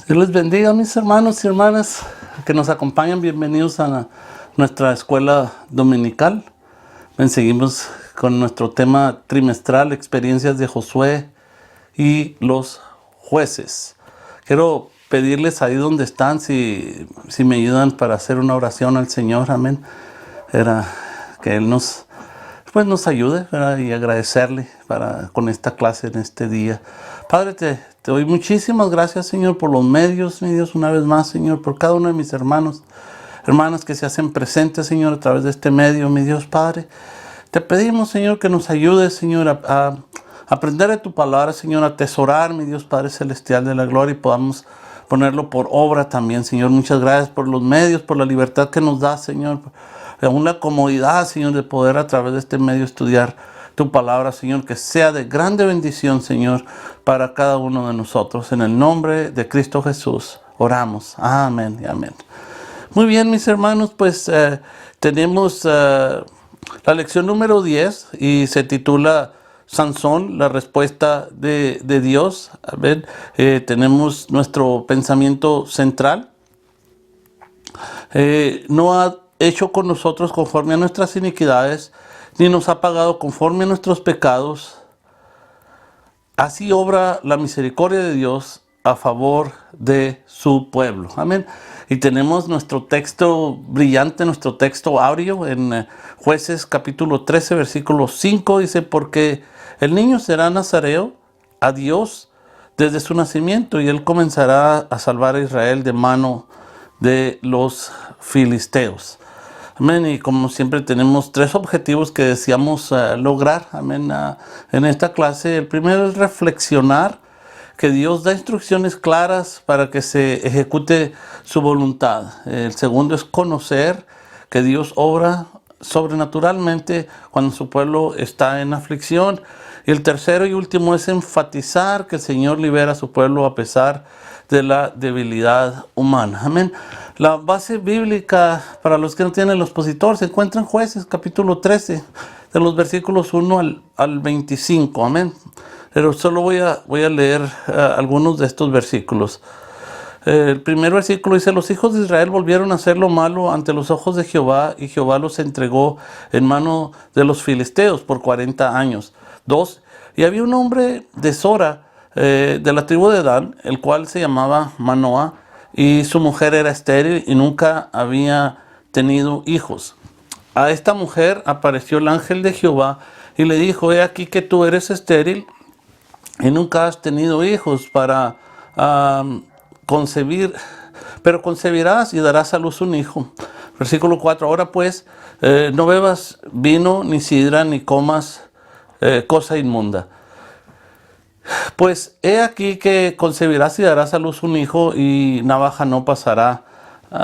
Dios les bendiga, mis hermanos y hermanas que nos acompañan. Bienvenidos a nuestra escuela dominical. Seguimos con nuestro tema trimestral, experiencias de Josué y los jueces. Quiero pedirles ahí donde están, si me ayudan para hacer una oración al Señor, amén. Era que Él nos ayude, ¿verdad? Y agradecerle con esta clase en este día. Padre, te doy muchísimas gracias, Señor, por los medios, mi Dios, una vez más, Señor, por cada uno de mis hermanos, hermanas que se hacen presentes, Señor, a través de este medio, mi Dios, Padre. Te pedimos, Señor, que nos ayudes, Señor, a aprender de tu palabra, Señor, a atesorar, mi Dios, Padre Celestial de la gloria, y podamos ponerlo por obra también, Señor. Muchas gracias por los medios, por la libertad que nos da, Señor, una comodidad, Señor, de poder a través de este medio estudiar tu palabra, Señor, que sea de grande bendición, Señor, para cada uno de nosotros. En el nombre de Cristo Jesús oramos. Amén y amén. Muy bien, mis hermanos, pues tenemos la lección número 10 y se titula Sansón, la respuesta de Dios. A ver, tenemos nuestro pensamiento central. No ha hecho con nosotros conforme a nuestras iniquidades, ni nos ha pagado conforme a nuestros pecados. Así obra la misericordia de Dios a favor de su pueblo. Amén. Y tenemos nuestro texto brillante, nuestro texto áureo en Jueces capítulo 13, versículo 5. Dice, porque el niño será nazareo a Dios desde su nacimiento, y él comenzará a salvar a Israel de mano de los filisteos. Amén. Y como siempre tenemos tres objetivos que deseamos lograr, amén, en esta clase. El primero es reflexionar que Dios da instrucciones claras para que se ejecute su voluntad. El segundo es conocer que Dios obra sobrenaturalmente cuando su pueblo está en aflicción. Y el tercero y último es enfatizar que el Señor libera a su pueblo a pesar de la debilidad humana. Amén. La base bíblica, para los que no tienen el expositor, se encuentra en Jueces capítulo 13, de los versículos 1 al 25. Amén. Pero solo voy a leer algunos de estos versículos. El primer versículo dice, los hijos de Israel volvieron a hacer lo malo ante los ojos de Jehová, y Jehová los entregó en mano de los filisteos por 40 años. 2. Y había un hombre de Sora, de la tribu de Dan, el cual se llamaba Manoah, y su mujer era estéril y nunca había tenido hijos. A esta mujer apareció el ángel de Jehová y le dijo, he aquí que tú eres estéril y nunca has tenido hijos para concebir, pero concebirás y darás a luz un hijo. Versículo 4, ahora pues, no bebas vino, ni sidra, ni comas cosa inmunda. Pues he aquí que concebirás y darás a luz un hijo, y navaja no pasará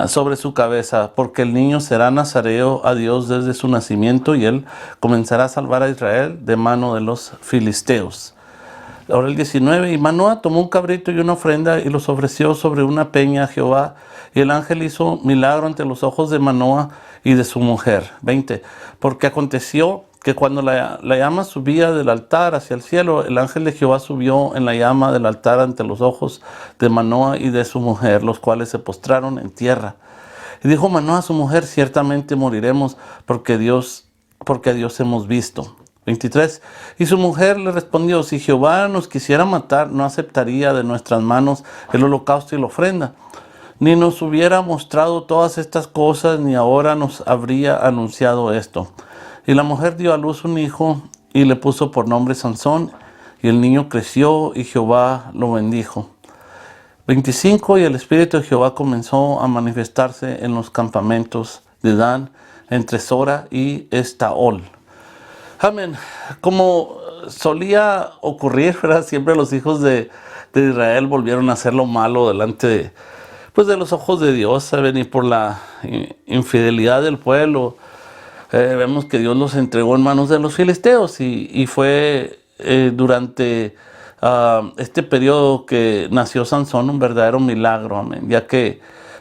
sobre su cabeza, porque el niño será nazareo a Dios desde su nacimiento, y él comenzará a salvar a Israel de mano de los filisteos. Ahora el 19, y Manoah tomó un cabrito y una ofrenda y los ofreció sobre una peña a Jehová, y el ángel hizo milagro ante los ojos de Manoah y de su mujer. 20, porque aconteció que cuando la llama subía del altar hacia el cielo, el ángel de Jehová subió en la llama del altar ante los ojos de Manoah y de su mujer, los cuales se postraron en tierra. Y dijo Manoah a su mujer, ciertamente moriremos, porque a Dios hemos visto. 23. Y su mujer le respondió, si Jehová nos quisiera matar, no aceptaría de nuestras manos el holocausto y la ofrenda, ni nos hubiera mostrado todas estas cosas, ni ahora nos habría anunciado esto. Y la mujer dio a luz un hijo y le puso por nombre Sansón, y el niño creció y Jehová lo bendijo. 25. Y el espíritu de Jehová comenzó a manifestarse en los campamentos de Dan, entre Sora y Estaol. Amén. Como solía ocurrir, ¿verdad? Siempre los hijos de Israel volvieron a hacer lo malo delante de los ojos de Dios, ¿saben? Y por la infidelidad del pueblo, vemos que Dios los entregó en manos de los filisteos, y fue durante este periodo que nació Sansón un verdadero milagro, amén, ya que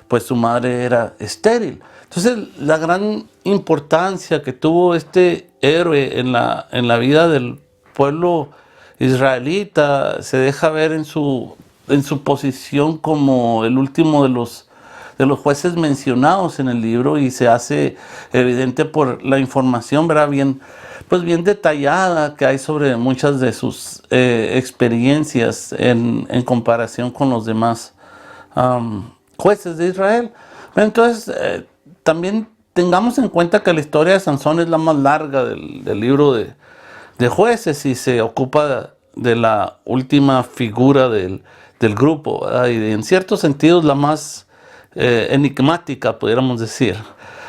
pues su madre era estéril. Entonces la gran importancia que tuvo este héroe en la vida del pueblo israelita se deja ver en su en su posición como el último de los jueces mencionados en el libro, y se hace evidente por la información, ¿verdad? Pues bien detallada que hay sobre muchas de sus experiencias en comparación con los demás jueces de Israel. Entonces, también tengamos en cuenta que la historia de Sansón es la más larga del libro de jueces, y se ocupa de la última figura del grupo, ¿verdad? Y en ciertos sentidos la más enigmática, pudiéramos decir.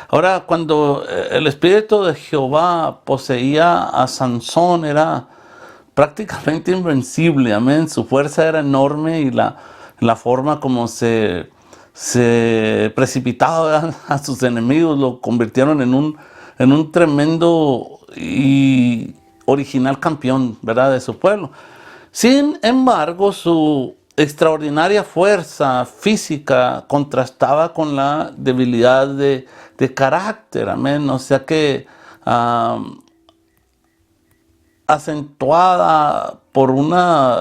Ahora, cuando el espíritu de Jehová poseía a Sansón, era prácticamente invencible, amén. Su fuerza era enorme, y la forma como se precipitaba, ¿verdad?, a sus enemigos, lo convirtieron en un tremendo y original campeón, ¿verdad?, de su pueblo. Sin embargo, su extraordinaria fuerza física contrastaba con la debilidad de carácter, amén. O sea que acentuada por una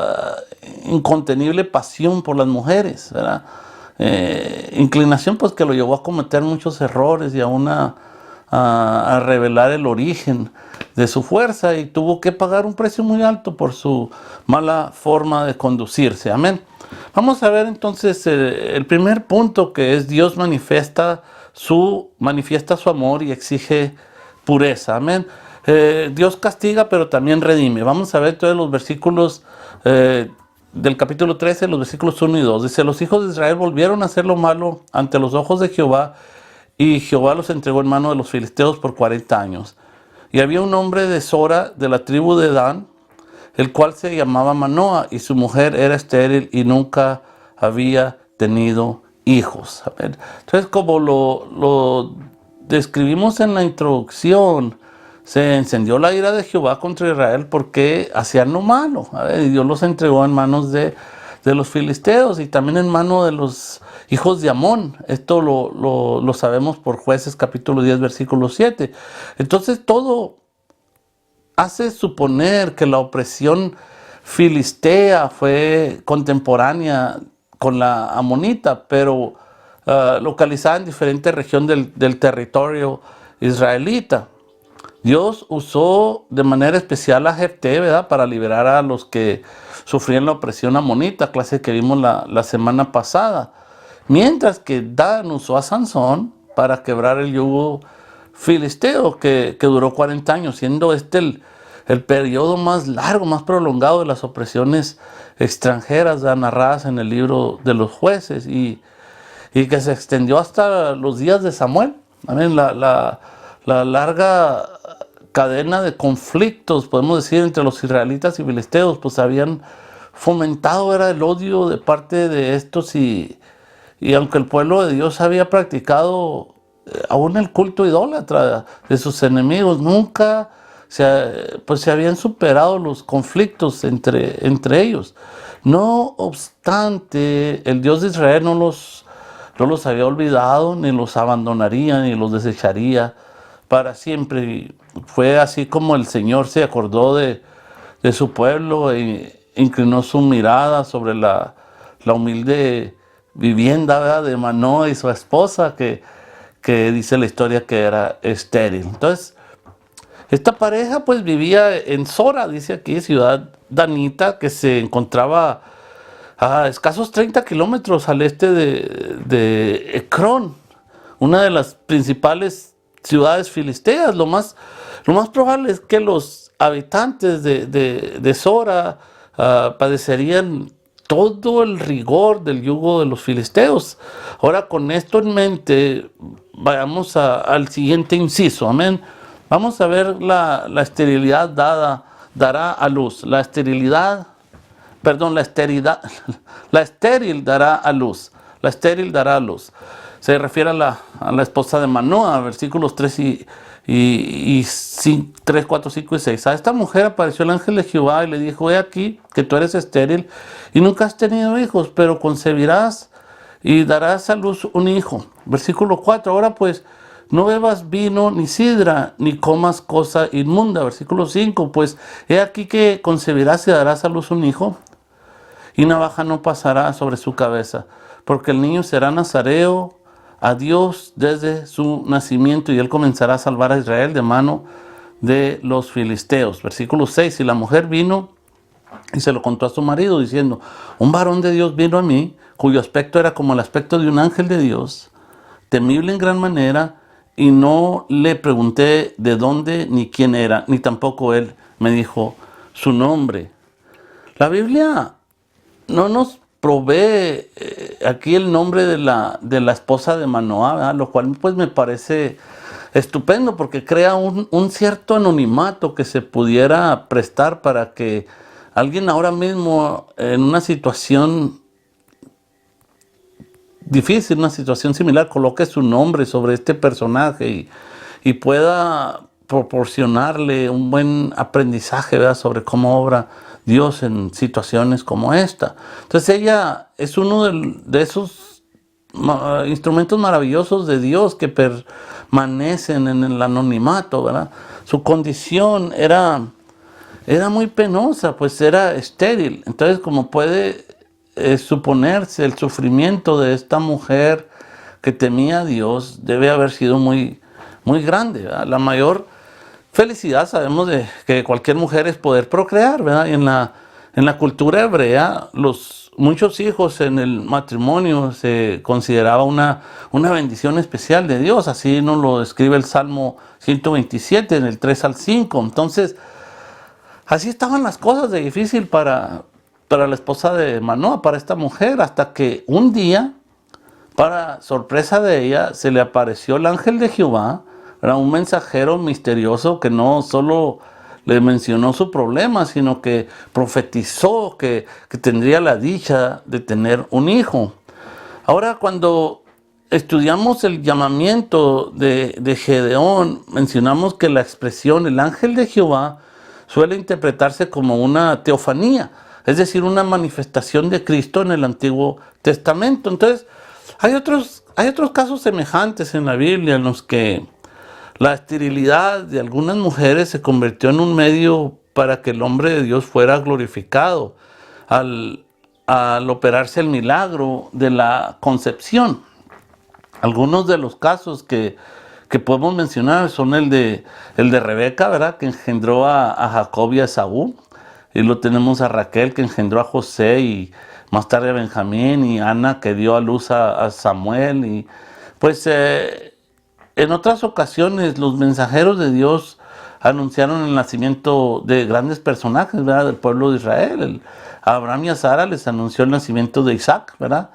incontenible pasión por las mujeres, ¿verdad? Inclinación pues que lo llevó a cometer muchos errores y a revelar el origen de su fuerza, y tuvo que pagar un precio muy alto por su mala forma de conducirse. Amén. Vamos a ver entonces el primer punto, que es Dios manifiesta su amor y exige pureza. Amén. Dios castiga, pero también redime. Vamos a ver todos los versículos del capítulo 13, los versículos 1 y 2. Dice: los hijos de Israel volvieron a hacer lo malo ante los ojos de Jehová, y Jehová los entregó en mano de los filisteos por 40 años. Y había un hombre de Sora, de la tribu de Dan, el cual se llamaba Manoa, y su mujer era estéril y nunca había tenido hijos. Entonces, como lo describimos en la introducción, se encendió la ira de Jehová contra Israel porque hacían lo malo. Y Dios los entregó en manos de los filisteos, y también en manos de los hijos de Amón. Esto lo sabemos por Jueces capítulo 10, versículo 7. Entonces todo hace suponer que la opresión filistea fue contemporánea con la amonita, pero localizada en diferentes regiones del territorio israelita. Dios usó de manera especial a Jefté, ¿verdad?, para liberar a los que sufrían la opresión amonita, clase que vimos la semana pasada. Mientras que Dan usó a Sansón para quebrar el yugo filisteo, que duró 40 años, siendo este el periodo más largo, más prolongado de las opresiones extranjeras, ¿verdad?, narradas en el libro de los jueces, y que se extendió hasta los días de Samuel. Amén. La larga cadena de conflictos, podemos decir, entre los israelitas y filisteos, pues habían fomentado era el odio de parte de estos, y aunque el pueblo de Dios había practicado aún el culto idólatra de sus enemigos, nunca se habían superado los conflictos entre ellos. No obstante, el Dios de Israel no los había olvidado, ni los abandonaría, ni los desecharía para siempre. Y fue así como el Señor se acordó de su pueblo e inclinó su mirada sobre la humilde vivienda, ¿verdad?, de Manoa y su esposa, que dice la historia que era estéril. Entonces, esta pareja pues vivía en Sora, dice aquí, ciudad danita, que se encontraba a escasos 30 kilómetros al este de Ecrón, una de las principales ciudades filisteas. Lo más probable es que los habitantes de Sora padecerían todo el rigor del yugo de los filisteos. Ahora, con esto en mente, vayamos al siguiente inciso. Amén. Vamos a ver la esterilidad dará a luz. La estéril dará a luz. La estéril dará a luz. Se refiere a la esposa de Manoa, versículos 3 3, 4, 5 y 6. A esta mujer apareció el ángel de Jehová y le dijo: he aquí que tú eres estéril y nunca has tenido hijos, pero concebirás y darás a luz un hijo. Versículo 4. Ahora pues, no bebas vino ni sidra, ni comas cosa inmunda. Versículo 5. Pues he aquí que concebirás y darás a luz un hijo, y navaja no pasará sobre su cabeza, porque el niño será nazareo a Dios desde su nacimiento, y él comenzará a salvar a Israel de mano de los filisteos. Versículo 6, y la mujer vino y se lo contó a su marido, diciendo: un varón de Dios vino a mí, cuyo aspecto era como el aspecto de un ángel de Dios, temible en gran manera, y no le pregunté de dónde ni quién era, ni tampoco él me dijo su nombre. La Biblia no nos provee aquí el nombre de la esposa de Manoah, ¿verdad? Lo cual pues me parece estupendo, porque crea un cierto anonimato que se pudiera prestar para que alguien ahora mismo en una situación difícil, una situación similar, coloque su nombre sobre este personaje y pueda proporcionarle un buen aprendizaje, ¿verdad?, sobre cómo obra Dios en situaciones como esta. Entonces ella es uno de esos instrumentos maravillosos de Dios que permanecen en el anonimato, ¿verdad? Su condición era muy penosa, pues era estéril. Entonces, como puede suponerse, el sufrimiento de esta mujer que temía a Dios debe haber sido muy, muy grande, ¿verdad? La mayor felicidad, sabemos, de que cualquier mujer es poder procrear, ¿verdad? Y en la cultura hebrea, muchos hijos en el matrimonio se consideraba una bendición especial de Dios. Así nos lo describe el Salmo 127, en el 3 al 5. Entonces, así estaban las cosas de difícil para la esposa de Manoah, para esta mujer, hasta que un día, para sorpresa de ella, se le apareció el ángel de Jehová. Era un mensajero misterioso que no solo le mencionó su problema, sino que profetizó que tendría la dicha de tener un hijo. Ahora, cuando estudiamos el llamamiento de Gedeón, mencionamos que la expresión el ángel de Jehová suele interpretarse como una teofanía, es decir, una manifestación de Cristo en el Antiguo Testamento. Entonces, hay otros casos semejantes en la Biblia en los que la esterilidad de algunas mujeres se convirtió en un medio para que el hombre de Dios fuera glorificado al operarse el milagro de la concepción. Algunos de los casos que podemos mencionar son el de Rebeca, ¿verdad?, que engendró a Jacob y a Esaú. Y lo tenemos a Raquel, que engendró a José, y más tarde a Benjamín, y Ana, que dio a luz a Samuel. Y pues en otras ocasiones los mensajeros de Dios anunciaron el nacimiento de grandes personajes, ¿verdad?, del pueblo de Israel. A Abraham y a Sara les anunció el nacimiento de Isaac, ¿verdad?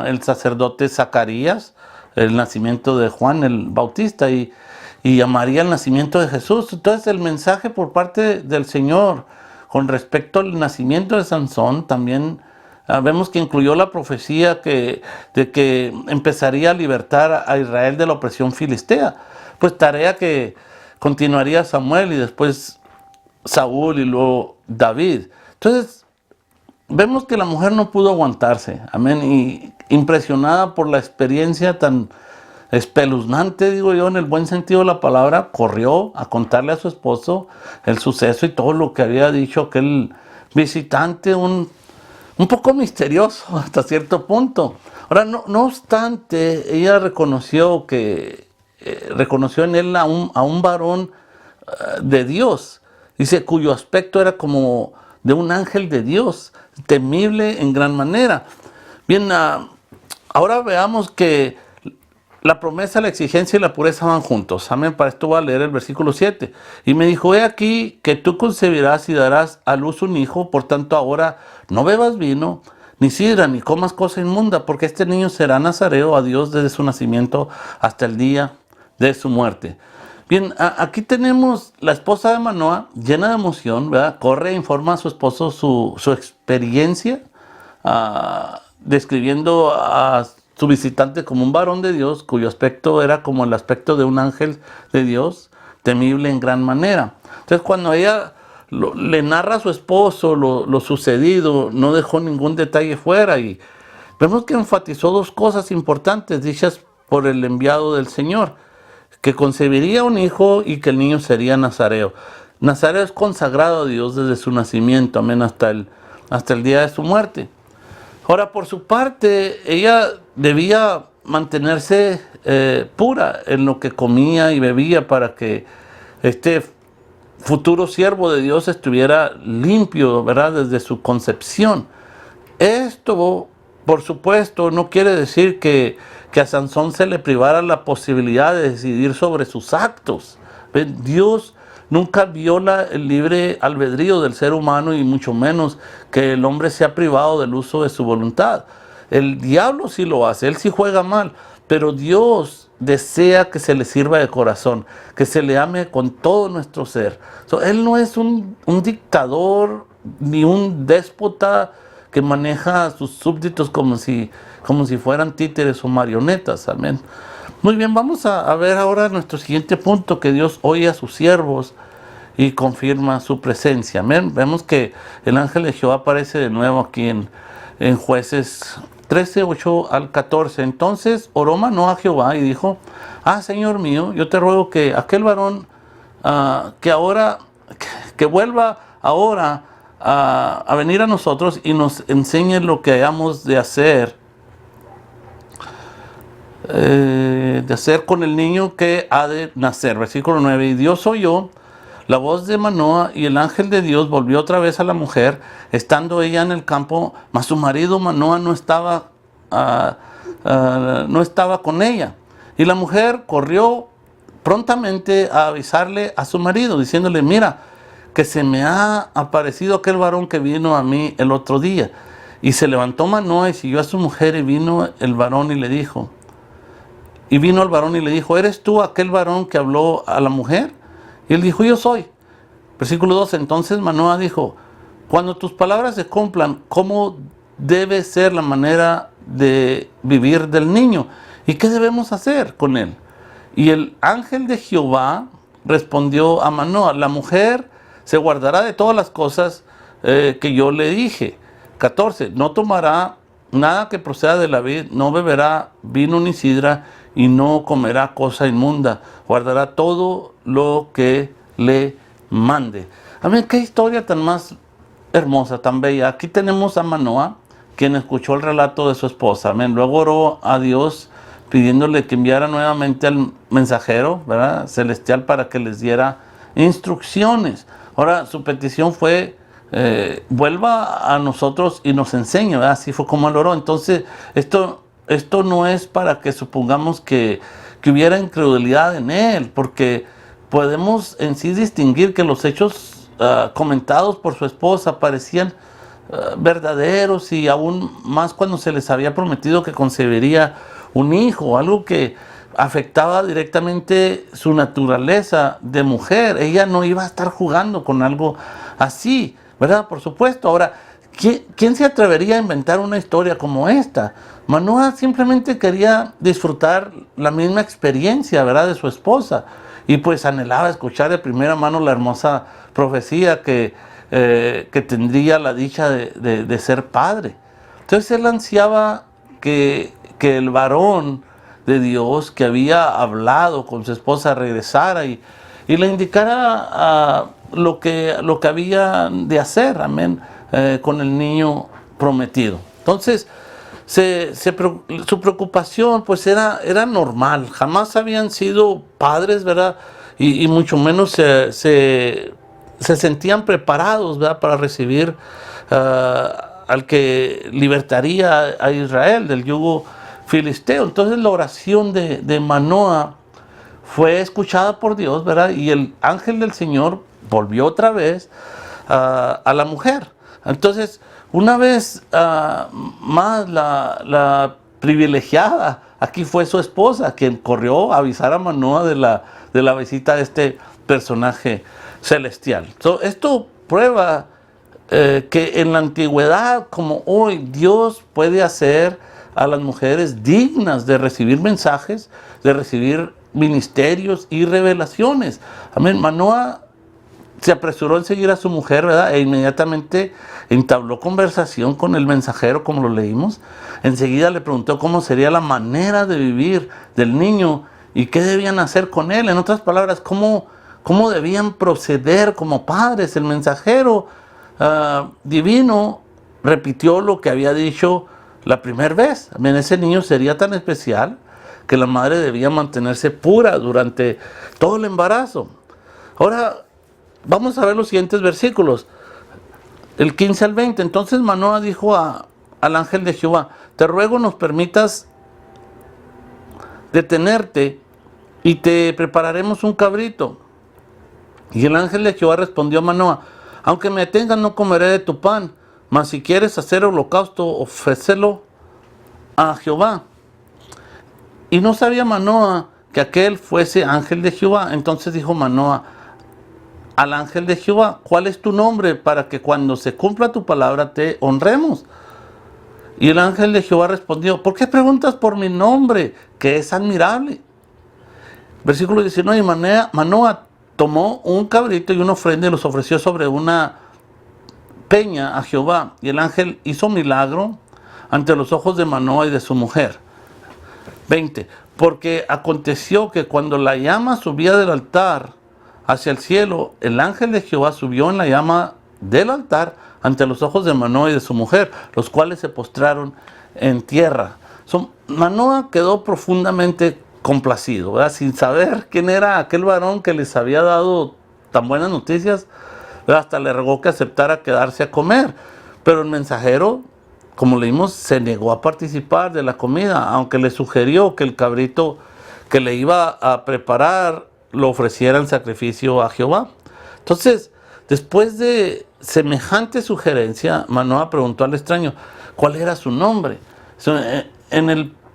El sacerdote Zacarías, el nacimiento de Juan el Bautista, y a María el nacimiento de Jesús. Entonces el mensaje por parte del Señor con respecto al nacimiento de Sansón también vemos que incluyó la profecía de que empezaría a libertar a Israel de la opresión filistea, pues tarea que continuaría Samuel y después Saúl y luego David. Entonces vemos que la mujer no pudo aguantarse, amén, y impresionada por la experiencia tan espeluznante, digo yo, en el buen sentido de la palabra, corrió a contarle a su esposo el suceso y todo lo que había dicho aquel visitante, un poco misterioso hasta cierto punto. Ahora, no obstante, ella reconoció en él a un varón de Dios, dice, cuyo aspecto era como de un ángel de Dios, temible en gran manera. Bien, ahora veamos que la promesa, la exigencia y la pureza van juntos. Amén. Para esto voy a leer el versículo 7. Y me dijo: he aquí que tú concebirás y darás a luz un hijo, por tanto ahora no bebas vino, ni sidra, ni comas cosa inmunda, porque este niño será nazareo a Dios desde su nacimiento hasta el día de su muerte. Bien, aquí tenemos la esposa de Manoah, llena de emoción, ¿verdad? Corre e informa a su esposo su experiencia, describiendo a su visitante como un varón de Dios, cuyo aspecto era como el aspecto de un ángel de Dios, temible en gran manera. Entonces, cuando ella le narra a su esposo lo sucedido, no dejó ningún detalle fuera, y vemos que enfatizó dos cosas importantes dichas por el enviado del Señor: que concebiría un hijo y que el niño sería nazareo. Nazareo es consagrado a Dios desde su nacimiento, amén, hasta el hasta el día de su muerte. Ahora, por su parte, ella debía mantenerse pura en lo que comía y bebía para que este futuro siervo de Dios estuviera limpio, ¿verdad? Desde su concepción. Esto, por supuesto, no quiere decir que a Sansón se le privara la posibilidad de decidir sobre sus actos. ¿Ven? Dios nunca viola el libre albedrío del ser humano y mucho menos que el hombre sea privado del uso de su voluntad. El diablo sí lo hace, él sí juega mal, pero Dios desea que se le sirva de corazón, que se le ame con todo nuestro ser. Él no es un dictador ni un déspota que maneja a sus súbditos como si fueran títeres o marionetas. Amén. Muy bien, vamos a ver ahora nuestro siguiente punto, que Dios oye a sus siervos y confirma su presencia. Amén. Vemos que el ángel de Jehová aparece de nuevo aquí en Jueces 13, 8 al 14. Entonces oró Manoah a Jehová y dijo: Señor mío, yo te ruego que aquel varón que vuelva ahora a venir a nosotros y nos enseñe lo que hayamos de hacer con el niño que ha de nacer. Versículo 9. Y Dios oyó la voz de Manoah, y el ángel de Dios volvió otra vez a la mujer, estando ella en el campo, mas su marido Manoah no estaba con ella. Y la mujer corrió prontamente a avisarle a su marido, diciéndole: mira, que se me ha aparecido aquel varón que vino a mí el otro día. Y se levantó Manoah y siguió a su mujer, y vino el varón y le dijo, ¿eres tú aquel varón que habló a la mujer? Y él dijo: yo soy. Versículo 12. Entonces Manoah dijo: cuando tus palabras se cumplan, ¿cómo debe ser la manera de vivir del niño? ¿Y qué debemos hacer con él? Y el ángel de Jehová respondió a Manoah: la mujer se guardará de todas las cosas que yo le dije. 14. No tomará nada que proceda de la vid, no beberá vino ni sidra, y no comerá cosa inmunda. Guardará todo lo que le mande. Amén, qué historia tan más hermosa, tan bella. Aquí tenemos a Manoah, quien escuchó el relato de su esposa. Amén. Luego oró a Dios pidiéndole que enviara nuevamente al mensajero, ¿verdad?, celestial, para que les diera instrucciones. Ahora su petición fue: vuelva a nosotros y nos enseñe, ¿verdad? Así fue como él oró. Entonces esto no es para que supongamos que hubiera incredulidad en él, porque podemos en sí distinguir que los hechos comentados por su esposa parecían verdaderos, y aún más cuando se les había prometido que concebiría un hijo, algo que afectaba directamente su naturaleza de mujer. Ella no iba a estar jugando con algo así, ¿verdad? Por supuesto. Ahora, ¿quién se atrevería a inventar una historia como esta? Manoah simplemente quería disfrutar la misma experiencia, ¿verdad?, de su esposa, y pues anhelaba escuchar de primera mano la hermosa profecía que tendría la dicha de ser padre. Entonces él ansiaba que el varón de Dios que había hablado con su esposa regresara y le indicara lo que había de hacer, amén, con el niño prometido. Entonces su preocupación pues era normal. Jamás habían sido padres, ¿verdad? Y mucho menos se sentían preparados, ¿verdad?, para recibir al que libertaría a Israel del yugo filisteo. Entonces la oración de Manoah fue escuchada por Dios, ¿verdad? Y el ángel del Señor volvió otra vez a la mujer. Entonces, una vez más, la privilegiada aquí fue su esposa, quien corrió a avisar a Manoah de la visita de este personaje celestial. Esto prueba que en la antigüedad como hoy, Dios puede hacer a las mujeres dignas de recibir mensajes, de recibir ministerios y revelaciones. Amén. Manoah se apresuró en seguir a su mujer, ¿verdad?, e inmediatamente entabló conversación con el mensajero, como lo leímos. Enseguida le preguntó cómo sería la manera de vivir del niño y qué debían hacer con él. En otras palabras, cómo debían proceder como padres. El mensajero divino repitió lo que había dicho la primera vez. Amén. Ese niño sería tan especial que la madre debía mantenerse pura durante todo el embarazo. Ahora, vamos a ver los siguientes versículos, el 15 al 20. Entonces Manoa dijo al ángel de Jehová: te ruego nos permitas detenerte y te prepararemos un cabrito. Y el ángel de Jehová respondió a Manoa: aunque me detengas, no comeré de tu pan, mas si quieres hacer holocausto, ofrécelo a Jehová. Y no sabía Manoa que aquel fuese ángel de Jehová. Entonces dijo Manoa al ángel de Jehová: ¿cuál es tu nombre, para que cuando se cumpla tu palabra te honremos? Y el ángel de Jehová respondió: ¿por qué preguntas por mi nombre, que es admirable? Versículo 19. Manoa tomó un cabrito y una ofrenda y los ofreció sobre una peña a Jehová. Y el ángel hizo milagro ante los ojos de Manoa y de su mujer. 20. Porque aconteció que cuando la llama subía del altar hacia el cielo, el ángel de Jehová subió en la llama del altar ante los ojos de Manoa y de su mujer, los cuales se postraron en tierra. Manoa quedó profundamente complacido, ¿verdad? Sin saber quién era aquel varón que les había dado tan buenas noticias, ¿verdad? Hasta le rogó que aceptara quedarse a comer. Pero el mensajero, como leímos, se negó a participar de la comida, aunque le sugirió que el cabrito que le iba a preparar lo ofreciera en sacrificio a Jehová. Entonces, después de semejante sugerencia, Manoa preguntó al extraño cuál era su nombre.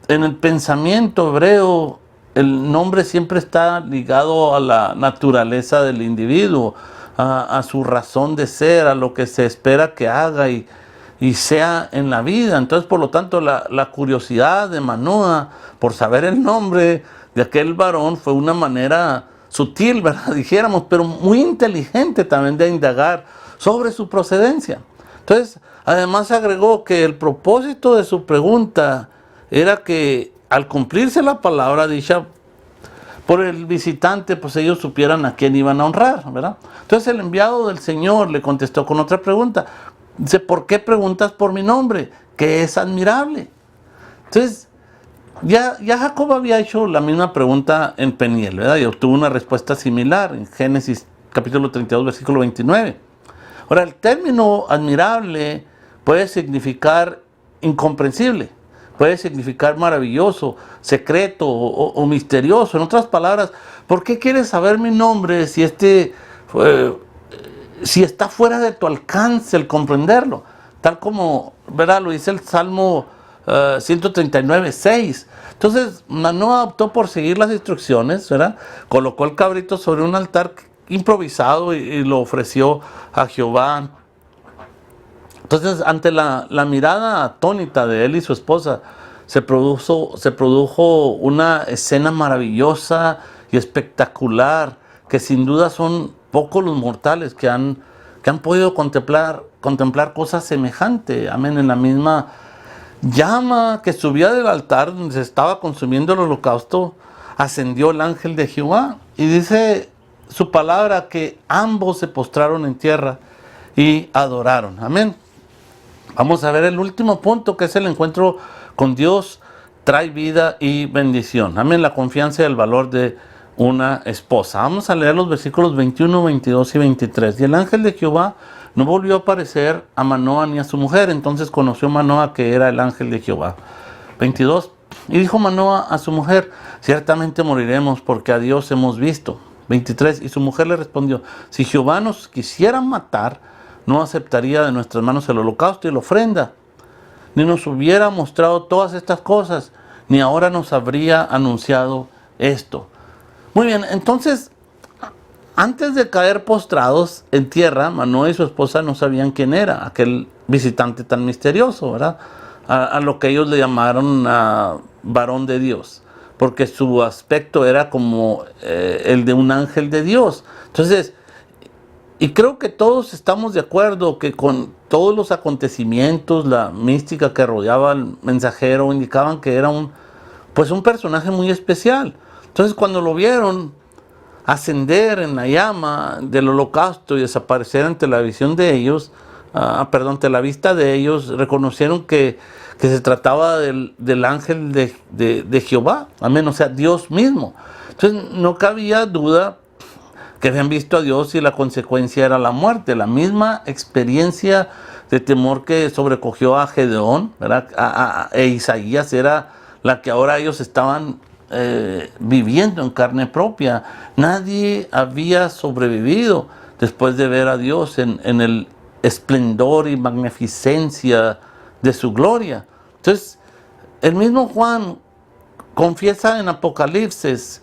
En el pensamiento hebreo, el nombre siempre está ligado a la naturaleza del individuo, a su razón de ser, a lo que se espera que haga y sea en la vida. Entonces, por lo tanto, la curiosidad de Manoa por saber el nombre de aquel varón fue una manera sutil, ¿verdad? Dijéramos, pero muy inteligente también de indagar sobre su procedencia. Entonces, además agregó que el propósito de su pregunta era que al cumplirse la palabra dicha por el visitante, pues ellos supieran a quién iban a honrar, ¿verdad? Entonces el enviado del Señor le contestó con otra pregunta. Dice: ¿por qué preguntas por mi nombre, que es admirable? Entonces, ya Jacob había hecho la misma pregunta en Peniel, ¿verdad? Y obtuvo una respuesta similar en Génesis capítulo 32, versículo 29. Ahora, el término admirable puede significar incomprensible, puede significar maravilloso, secreto o misterioso. En otras palabras, ¿por qué quieres saber mi nombre si está fuera de tu alcance el comprenderlo? Tal como, ¿verdad?, lo dice el Salmo 139:6. Entonces Manoa optó por seguir las instrucciones, ¿verdad? Colocó el cabrito sobre un altar improvisado y lo ofreció a Jehová. Entonces, ante la mirada atónita de él y su esposa, se produjo una escena maravillosa y espectacular, que sin duda son pocos los mortales que han podido contemplar cosas semejantes. Amén. En la misma llama que subía del altar donde se estaba consumiendo el holocausto, ascendió el ángel de Jehová, y dice su palabra que ambos se postraron en tierra y adoraron. Amén. Vamos a ver el último punto, que es el encuentro con Dios trae vida y bendición. Amén. La confianza y el valor de una esposa. Vamos a leer los versículos 21, 22 y 23. Y el ángel de Jehová no volvió a aparecer a Manoa ni a su mujer. Entonces conoció Manoa que era el ángel de Jehová. 22. Y dijo Manoa a su mujer: ciertamente moriremos, porque a Dios hemos visto. 23. Y su mujer le respondió: si Jehová nos quisiera matar, no aceptaría de nuestras manos el holocausto y la ofrenda, ni nos hubiera mostrado todas estas cosas, ni ahora nos habría anunciado esto. Muy bien, entonces, antes de caer postrados en tierra, Manoa y su esposa no sabían quién era aquel visitante tan misterioso, ¿verdad? A lo que ellos le llamaron varón de Dios, porque su aspecto era como el de un ángel de Dios. Entonces, y creo que todos estamos de acuerdo que con todos los acontecimientos, la mística que rodeaba al mensajero, indicaban que era un personaje muy especial. Entonces, cuando lo vieron ascender en la llama del holocausto y desaparecer ante la visión de ellos, ante la vista de ellos, reconocieron que se trataba del ángel de Jehová, amén, o sea, Dios mismo. Entonces no cabía duda que habían visto a Dios y la consecuencia era la muerte. La misma experiencia de temor que sobrecogió a Gedeón, ¿verdad? E Isaías era la que ahora ellos estaban viviendo en carne propia. Nadie había sobrevivido después de ver a Dios en el esplendor y magnificencia de su gloria. Entonces, el mismo Juan confiesa en Apocalipsis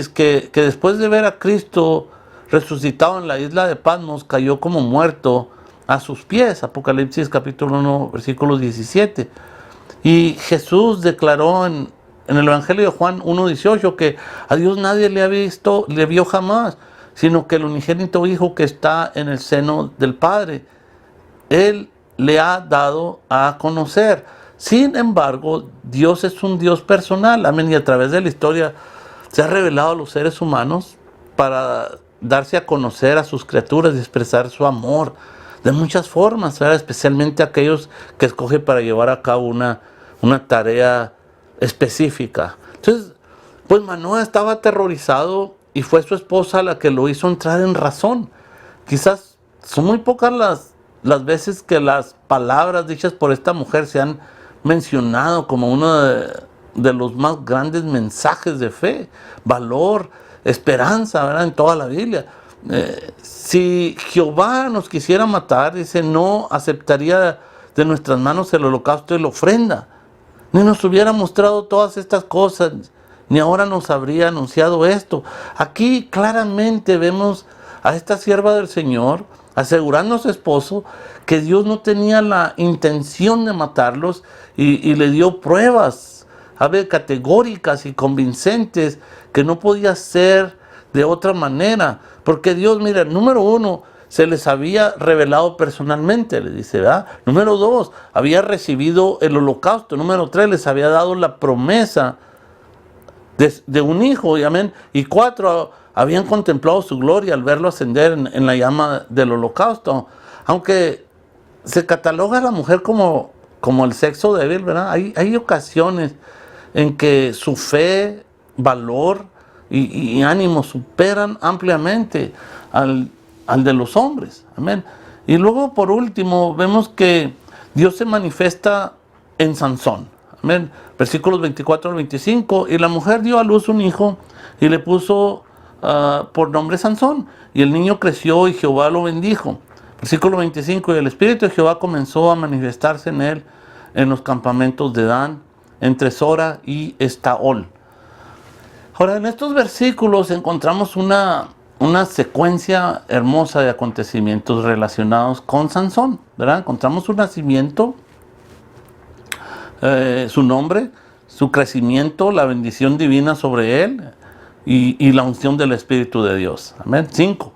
que después de ver a Cristo resucitado en la isla de Patmos, cayó como muerto a sus pies. Apocalipsis capítulo 1, versículo 17. Y Jesús declaró en el Evangelio de Juan 1:18 que a Dios nadie le vio jamás, sino que el unigénito Hijo que está en el seno del Padre, Él le ha dado a conocer. Sin embargo, Dios es un Dios personal, amén, y a través de la historia se ha revelado a los seres humanos para darse a conocer a sus criaturas y expresar su amor de muchas formas, ¿verdad? Especialmente aquellos que escoge para llevar a cabo una tarea específica. Entonces, pues Manoah estaba aterrorizado y fue su esposa la que lo hizo entrar en razón. Quizás son muy pocas las veces que las palabras dichas por esta mujer se han mencionado como uno de los más grandes mensajes de fe, valor, esperanza, ¿verdad? En toda la Biblia. Si Jehová nos quisiera matar, dice, no aceptaría de nuestras manos el holocausto y la ofrenda, ni nos hubiera mostrado todas estas cosas, ni ahora nos habría anunciado esto. Aquí claramente vemos a esta sierva del Señor asegurando a su esposo que Dios no tenía la intención de matarlos y le dio pruebas, categóricas y convincentes que no podía ser de otra manera, porque Dios, mira, número uno, se les había revelado personalmente, le dice, ¿verdad? Número dos, había recibido el holocausto. Número tres, les había dado la promesa de un hijo, y amén. Y cuatro, habían contemplado su gloria al verlo ascender en la llama del holocausto. Aunque se cataloga a la mujer como el sexo débil, ¿verdad? Hay ocasiones en que su fe, valor y ánimo superan ampliamente al de los hombres. Amén. Y luego, por último, vemos que Dios se manifiesta en Sansón. Amén. Versículos 24 al 25. Y la mujer dio a luz un hijo y le puso por nombre Sansón. Y el niño creció y Jehová lo bendijo. Versículo 25. Y el Espíritu de Jehová comenzó a manifestarse en él en los campamentos de Dan, entre Sora y Estaol. Ahora, en estos versículos encontramos una secuencia hermosa de acontecimientos relacionados con Sansón, ¿verdad? Encontramos su nacimiento, su nombre, su crecimiento, la bendición divina sobre él y la unción del Espíritu de Dios. Amén. 5.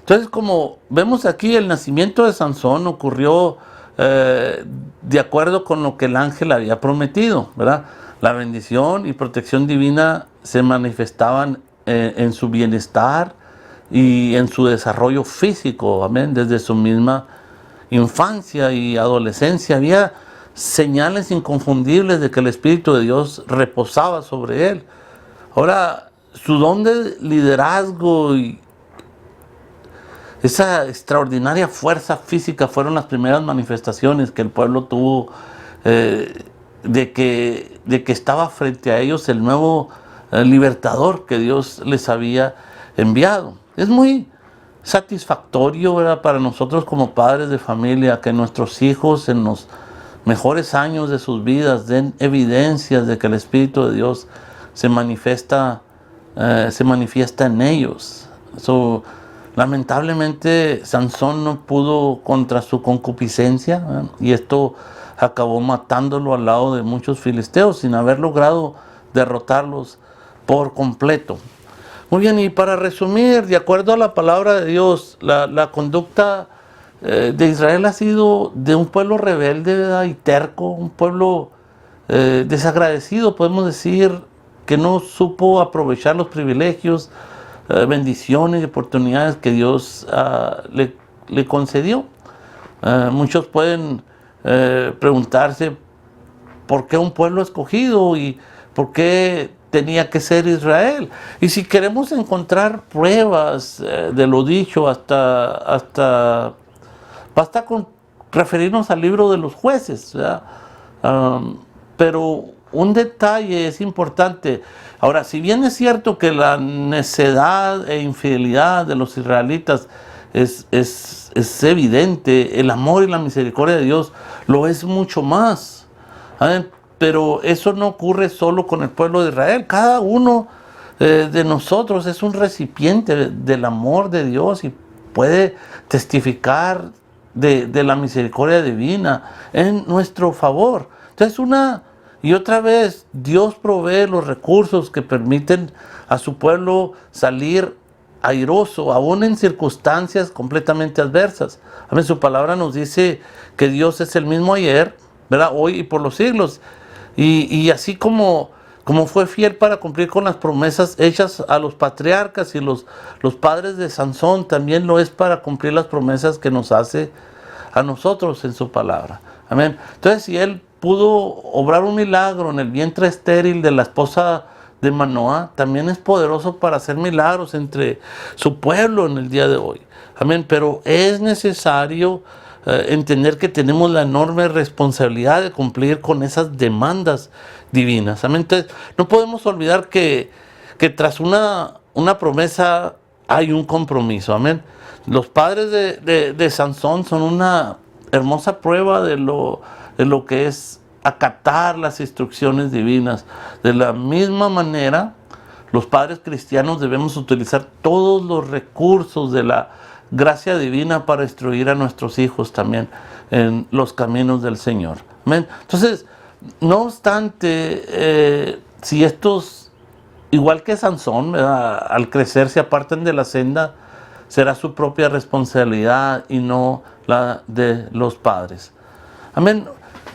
Entonces, como vemos aquí, el nacimiento de Sansón ocurrió de acuerdo con lo que el ángel había prometido, ¿verdad? La bendición y protección divina se manifestaban en su bienestar y en su desarrollo físico, amén, desde su misma infancia y adolescencia. Había señales inconfundibles de que el Espíritu de Dios reposaba sobre él. Ahora, su don de liderazgo y esa extraordinaria fuerza física fueron las primeras manifestaciones que el pueblo tuvo de que estaba frente a ellos el nuevo libertador que Dios les había enviado. Es muy satisfactorio, ¿verdad?, para nosotros como padres de familia que nuestros hijos en los mejores años de sus vidas den evidencias de que el Espíritu de Dios se manifiesta en ellos. Lamentablemente Sansón no pudo contra su concupiscencia, ¿verdad?, y esto acabó matándolo al lado de muchos filisteos sin haber logrado derrotarlos por completo. Muy bien, y para resumir, de acuerdo a la palabra de Dios, la conducta de Israel ha sido de un pueblo rebelde, ¿verdad?, y terco, un pueblo desagradecido, podemos decir, que no supo aprovechar los privilegios, bendiciones y oportunidades que Dios le concedió. Muchos pueden preguntarse por qué un pueblo escogido y por qué tenía que ser Israel. Y si queremos encontrar pruebas de lo dicho, basta con referirnos al libro de los jueces, ¿verdad? Pero un detalle es importante. Ahora, si bien es cierto que la necedad e infidelidad de los israelitas es evidente, el amor y la misericordia de Dios lo es mucho más. ¿Saben? Pero eso no ocurre solo con el pueblo de Israel. Cada uno de nosotros es un recipiente del amor de Dios y puede testificar de la misericordia divina en nuestro favor. Entonces, una y otra vez, Dios provee los recursos que permiten a su pueblo salir airoso, aún en circunstancias completamente adversas. A ver, su palabra nos dice que Dios es el mismo ayer, ¿verdad? Hoy y por los siglos. Y así como fue fiel para cumplir con las promesas hechas a los patriarcas y los padres de Sansón, también lo es para cumplir las promesas que nos hace a nosotros en su palabra. Amén. Entonces, si Él pudo obrar un milagro en el vientre estéril de la esposa de Manoah, también es poderoso para hacer milagros entre su pueblo en el día de hoy. Amén. Pero es necesario entender que tenemos la enorme responsabilidad de cumplir con esas demandas divinas. Amén. Entonces, no podemos olvidar que tras una promesa hay un compromiso. Amén. Los padres de Sansón son una hermosa prueba de lo que es acatar las instrucciones divinas. De la misma manera, los padres cristianos debemos utilizar todos los recursos de la gracia divina para instruir a nuestros hijos también en los caminos del Señor. Amén. Entonces, no obstante, si estos, igual que Sansón, ¿verdad?, al crecer se apartan de la senda, será su propia responsabilidad y no la de los padres. Amén.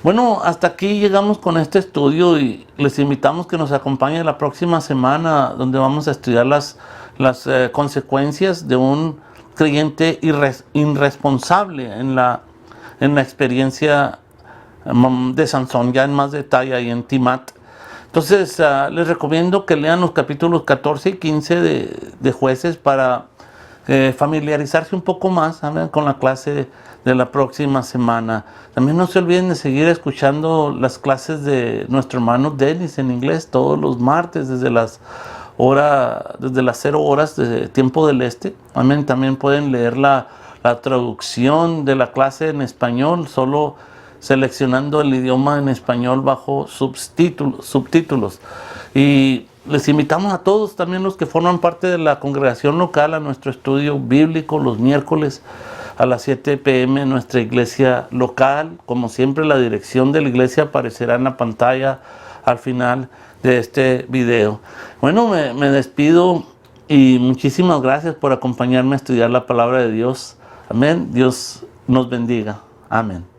Bueno, hasta aquí llegamos con este estudio y les invitamos que nos acompañen la próxima semana, donde vamos a estudiar las consecuencias de un creyente irresponsable en la experiencia de Sansón, ya en más detalle y en Timat. Entonces, les recomiendo que lean los capítulos 14 y 15 de Jueces para familiarizarse un poco más, ¿saben?, con la clase de la próxima semana. También no se olviden de seguir escuchando las clases de nuestro hermano Dennis en inglés todos los martes desde las 0 horas de tiempo del este. Amén. También pueden leer la traducción de la clase en español, solo seleccionando el idioma en español bajo subtítulos. Y les invitamos a todos, también los que forman parte de la congregación local, a nuestro estudio bíblico los miércoles a las 7 p.m. en nuestra iglesia local. Como siempre, la dirección de la iglesia aparecerá en la pantalla al final de este video. Bueno, me despido y muchísimas gracias por acompañarme a estudiar la palabra de Dios. Amén. Dios nos bendiga. Amén.